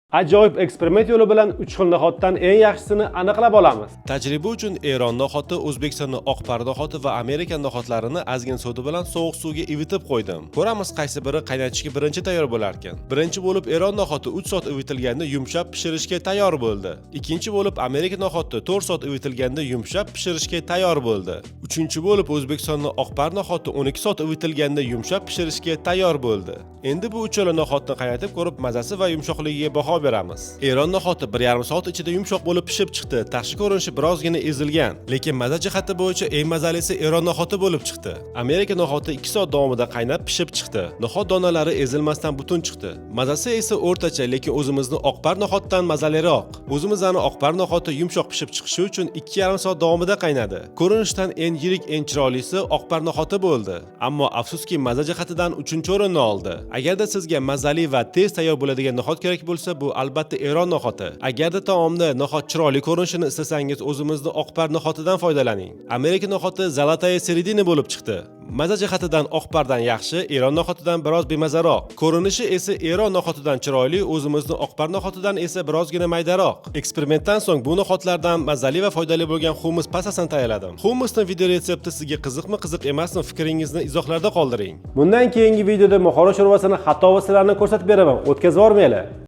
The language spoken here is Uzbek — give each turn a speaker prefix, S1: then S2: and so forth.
S1: Ajoyib eksperiment yo'li bilan 3 xil noxatdan eng yaxshisini aniqlab olamiz.
S2: Tajriba uchun Eron noxati, O'zbekistonning oqpar noxati va Amerika noxatlarini ozgina soda bilan sovuq suvga ivitib qo'ydim. Ko'ramiz qaysi biri qaynatishga birinchi tayyor bo'lar ekan. Birinchi bo'lib Eron noxati 3 soat ivitilganda yumshab pishirishga tayyor bo'ldi. Ikkinchi bo'lib Amerika noxati 4 soat ivitilganda yumshab pishirishga tayyor bo'ldi. Uchinchi bo'lib O'zbekistonning oqpar noxati 12 soat ivitilganda yumshab pishirishga tayyor bo'ldi. Endi bu uchala noxatni qaynatib ko'rib mazasi va yumshoqligiga baho beramiz. Eron noxati 1,5 soat ichida yumshoq bo'lib pishib chiqdi. Tashqi ko'rinishi birozgina ezilgan, lekin maza jihati bo'yicha eng mazalisi Eron noxati bo'lib chiqdi. Amerika noxati 2 soat davomida qaynab pishib chiqdi. Noxat donalari ezilmasdan butun chiqdi. Mazasi esa o'rtacha, lekin o'zimizning oqpar noxatdan mazaliroq. O'zimizning oqpar noxati yumshoq pishib chiqishi uchun 2,5 soat davomida qaynadi. Ko'rinishdan eng yirik, eng chiroylisi oqpar noxati bo'ldi. Ammo afsuski maza jihatidan 3-o'rinni oldi. Agarda sizga mazali va tez tayyor bo'ladigan noxat kerak bo'lsa, bu albatta Eron noxati. Agarda taomda noxat chiroyli ko'rinishini istasangiz, o'zimizning oqpar noxatidan foydalaning. Amerika noxati Zolotaya Seredina bo'lib chiqdi. Maza jihatidan oqpardan yaxshi, Eron noxatidan biroz bemazaroq. Ko'rinishi esa Eron noxatidan chiroyli, o'zimizning oqpar noxatidan esa birozgina maydaroq. Eksperimentdan so'ng bu noxatlardan mazali va foydali bo'lgan hummus pastasini tayyorladim. Hummusning video retsepti sizga qiziqmi, qiziq emasmi, fikringizni izohlarda qoldiring.
S1: Bundan keyingi videoda moxoro sho'rvasini xato va sirlarini ko'rsatib beraman. O'tkazib yormaylar.